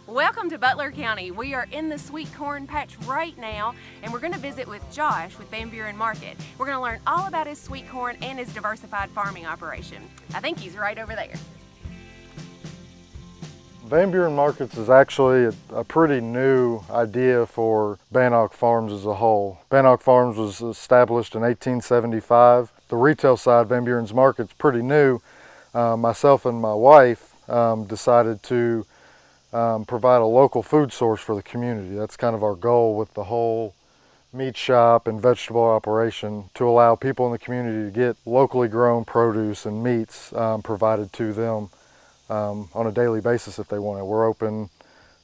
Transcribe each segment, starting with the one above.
Welcome to Butler County. We are in the sweet corn patch right now, and we're going to visit with Josh with Van Buren Market. We're going to learn all about his sweet corn and his diversified farming operation. I think he's right over there. Van Buren Markets is actually a pretty new idea for Bannock Farms as a whole. Bannock Farms was established in 1875. The retail side, Van Buren's Market's pretty new. Myself and my wife decided to provide a local food source for the community. That's kind of our goal with the whole meat shop and vegetable operation, to allow people in the community to get locally grown produce and meats provided to them on a daily basis if they want it. We're open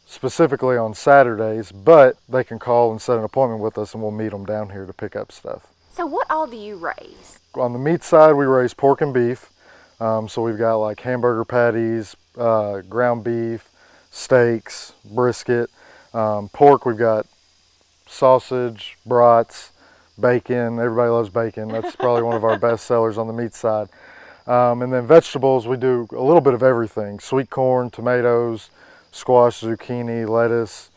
specifically on Saturdays, but they can call and set an appointment with us and we'll meet them down here to pick up stuff. So what all do you raise? On the meat side, we raise pork and beef. So we've got like hamburger patties, ground beef, steaks, brisket. Pork, we've got sausage, brats, bacon. Everybody loves bacon. That's probably one of our best sellers on the meat side. And then vegetables, we do a little bit of everything. Sweet corn, tomatoes, squash, zucchini, lettuce,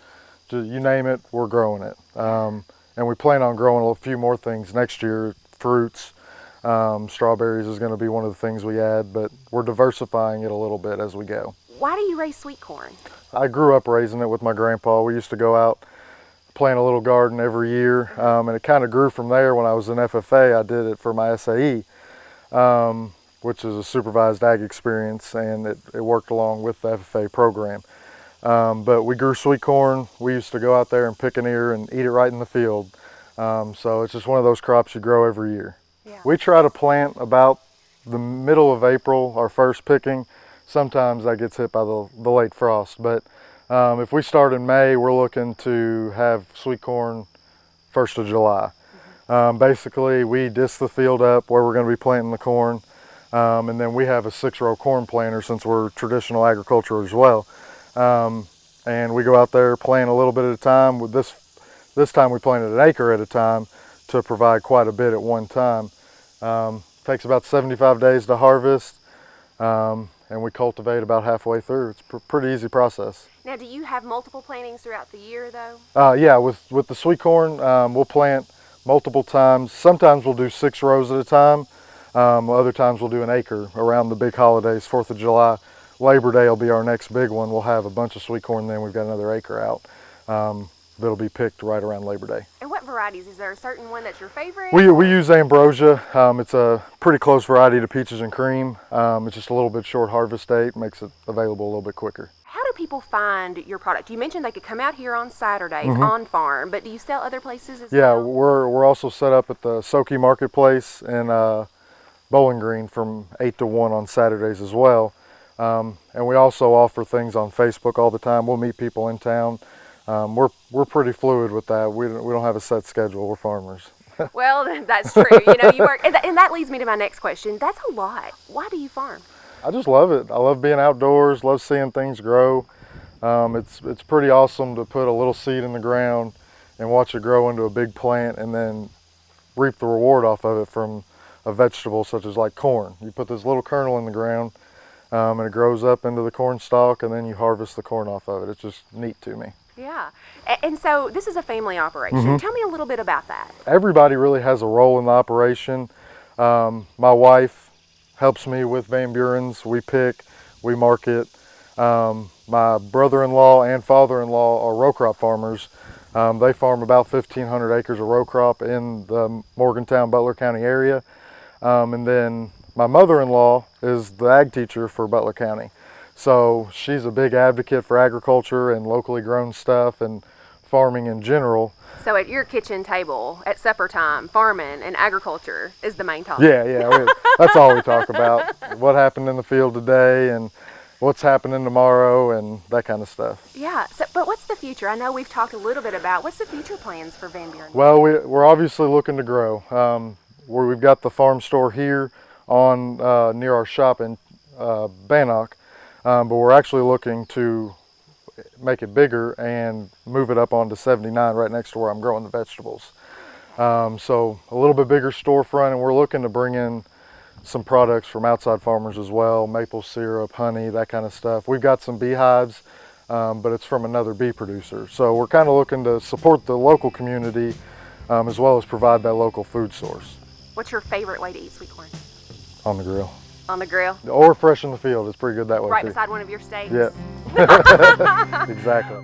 you name it, we're growing it. And we plan on growing a few more things next year. Fruits, strawberries is going to be one of the things we add, but we're diversifying it a little bit as we go. Why do you raise sweet corn? I grew up raising it with my grandpa. We used to go out, plant a little garden every year, and it kind of grew from there. When I was in FFA, I did it for my SAE, which is a supervised ag experience, and it worked along with the FFA program. But we grew sweet corn. We used to go out there and pick an ear and eat it right in the field. So it's just one of those crops you grow every year. Yeah. We try to plant about the middle of April, our first picking. Sometimes that gets hit by the late frost, but if we start in May, we're looking to have sweet corn 1st of July. Basically, we disc the field up where we're going to be planting the corn, and then we have a 6-row corn planter since we're traditional agriculture as well. And we go out there, plant a little bit at a time. With this time we planted an acre at a time to provide quite a bit at one time. Takes about 75 days to harvest. And we cultivate about halfway through. It's a pretty easy process. Now, do you have multiple plantings throughout the year, though? Yeah, with the sweet corn, we'll plant multiple times. Sometimes we'll do 6 rows at a time. Other times we'll do an acre around the big holidays, 4th of July. Labor Day will be our next big one. We'll have a bunch of sweet corn, then we've got another acre out. That'll be picked right around Labor Day. And what varieties? Is there a certain one that's your favorite? We use ambrosia. It's a pretty close variety to peaches and cream. It's just a little bit short harvest date, makes it available a little bit quicker. How do people find your product? You mentioned they could come out here on Saturdays on farm, but do you sell other places as well? Yeah, we're also set up at the Soki Marketplace in Bowling Green from 8 to 1 on Saturdays as well. And we also offer things on Facebook all the time. We'll meet people in town. We're pretty fluid with that. We don't have a set schedule. We're farmers. Well, that's true. You work, and that leads me to my next question. That's a lot. Why do you farm? I just love it. I love being outdoors. Love seeing things grow. It's pretty awesome to put a little seed in the ground and watch it grow into a big plant, and then reap the reward off of it from a vegetable such as like corn. You put this little kernel in the ground, and it grows up into the corn stalk, and then you harvest the corn off of it. It's just neat to me. Yeah, and so this is a family operation. Tell me a little bit about that. Everybody really has a role in the operation. My wife helps me with VanBuren's. We pick, we market. My brother-in-law and father-in-law are row crop farmers. They farm about 1,500 acres of row crop in the Morgantown, Butler County area. And then my mother-in-law is the ag teacher for Butler County. So she's a big advocate for agriculture and locally grown stuff and farming in general. So at your kitchen table at supper time, farming and agriculture is the main topic. Yeah, that's all we talk about. What happened in the field today and what's happening tomorrow and that kind of stuff. Yeah, but what's the future? I know we've talked a little bit about what's the future plans for Van Buren? Well, we're obviously looking to grow. We've got the farm store here on near our shop in Bannock. But we're actually looking to make it bigger and move it up onto 79 right next to where I'm growing the vegetables. So a little bit bigger storefront, and we're looking to bring in some products from outside farmers as well, maple syrup, honey, that kind of stuff. We've got some beehives but it's from another bee producer. So we're kind of looking to support the local community as well as provide that local food source. What's your favorite way to eat sweet corn? On the grill. On the grill? Or fresh in the field. It's pretty good that way Right too. beside one of your steaks? Yeah. Exactly.